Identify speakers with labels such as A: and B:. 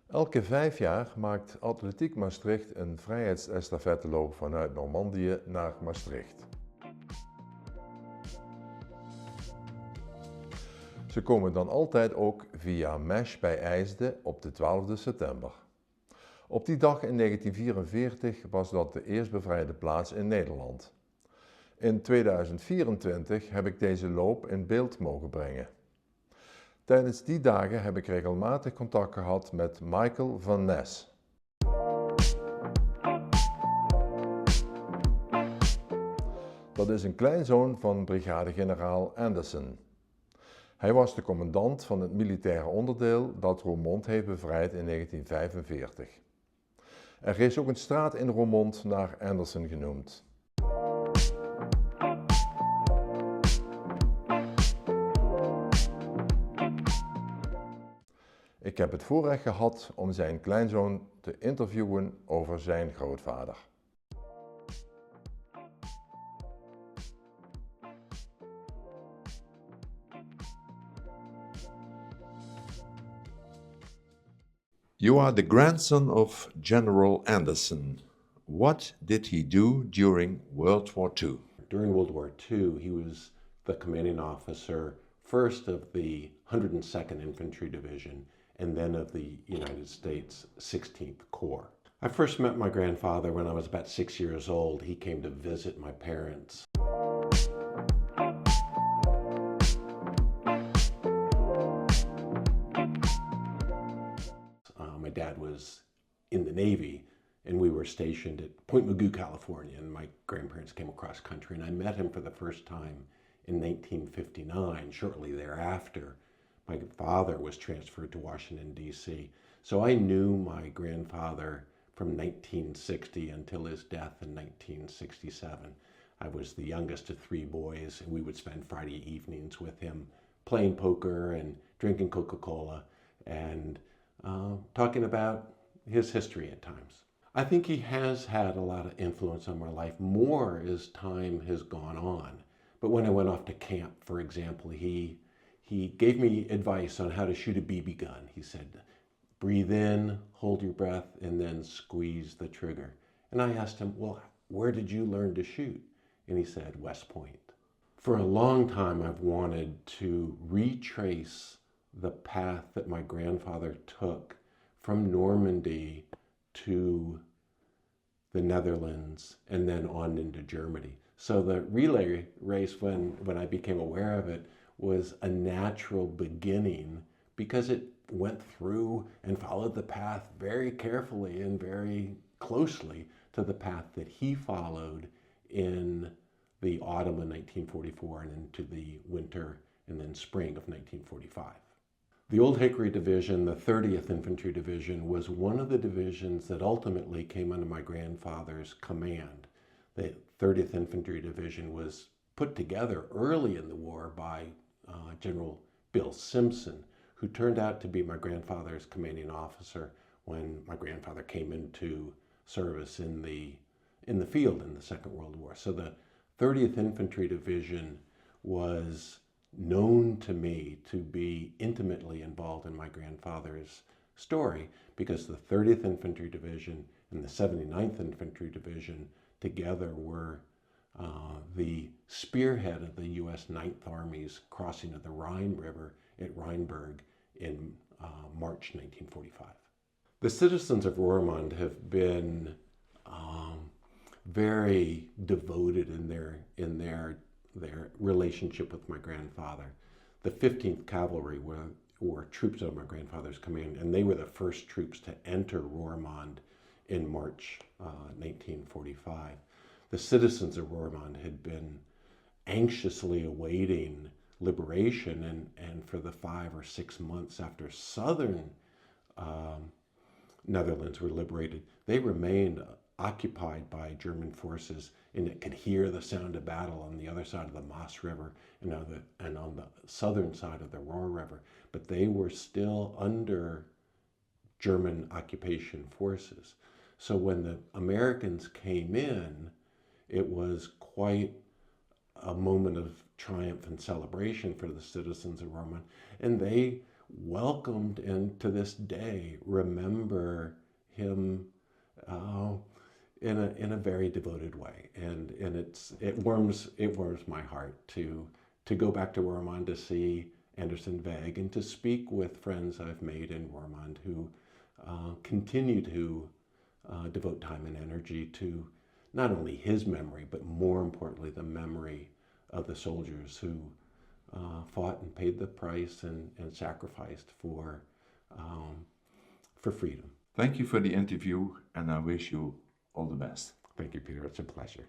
A: Elke 5 jaar maakt Atletiek Maastricht een vrijheidsestafetteloop vanuit Normandië naar Maastricht. Ze komen dan altijd ook via Mesch bij Eijsden op de 12e september. Op die dag in 1944 was dat de eerst bevrijde plaats in Nederland. In 2024 heb ik deze loop in beeld mogen brengen. Tijdens die dagen heb ik regelmatig contact gehad met Michael van Ness. Dat is een kleinzoon van brigade generaal Anderson. Hij was de commandant van het militaire onderdeel dat Roermond heeft bevrijd in 1945. Er is ook een straat in Roermond naar Anderson genoemd. Ik heb het voorrecht gehad om zijn kleinzoon te interviewen over zijn grootvader.
B: You are the grandson of General Anderson. What did he do during World War II?
C: During World War II, he was the commanding officer first of the 102nd Infantry Division and then of the United States 16th Corps. I first met my grandfather when I was about 6 years old. He came to visit my parents. My dad was in the Navy, and we were stationed at Point Mugu, California, and my grandparents came across country, and I met him for the first time in 1959. Shortly thereafter, my father was transferred to Washington, D.C. So I knew my grandfather from 1960 until his death in 1967. I was the youngest of 3 boys, and we would spend Friday evenings with him playing poker and drinking Coca-Cola and talking about his history at times. I think he has had a lot of influence on my life, more as time has gone on. But when I went off to camp, for example, he gave me advice on how to shoot a BB gun. He said, breathe in, hold your breath, and then squeeze the trigger. And I asked him, well, where did you learn to shoot? And he said, West Point. For a long time, I've wanted to retrace the path that my grandfather took from Normandy to the Netherlands and then on into Germany. So the relay race, when I became aware of it, was a natural beginning because it went through and followed the path very carefully and very closely to the path that he followed in the autumn of 1944 and into the winter and then spring of 1945. The Old Hickory Division, the 30th Infantry Division, was one of the divisions that ultimately came under my grandfather's command. The 30th Infantry Division was put together early in the war by General Bill Simpson, who turned out to be my grandfather's commanding officer when my grandfather came into service in the field in the Second World War. So the 30th Infantry Division was known to me to be intimately involved in my grandfather's story because the 30th Infantry Division and the 79th Infantry Division together were the spearhead of the U.S. 9th Army's crossing of the Rhine River at Rheinberg in March 1945. The citizens of Roermond have been very devoted in their relationship with my grandfather. The 15th Cavalry were troops of my grandfather's command, and they were the first troops to enter Roermond in March 1945. The citizens of Roermond had been anxiously awaiting liberation, and for the 5 or 6 months after southern Netherlands were liberated, they remained occupied by German forces, and it could hear the sound of battle on the other side of the Maas River and on the southern side of the Roer River. But they were still under German occupation forces. So when the Americans came in, it was quite a moment of triumph and celebration for the citizens of Roermond, and they welcomed and to this day remember him in a very devoted way, and it warms my heart to go back to Roermond to see Anderson Weg and to speak with friends I've made in Roermond who continue to devote time and energy to not only his memory, but more importantly, the memory of the soldiers who fought and paid the price and sacrificed for freedom.
B: Thank you for the interview, and I wish you all the best.
C: Thank you, Peter. It's a pleasure.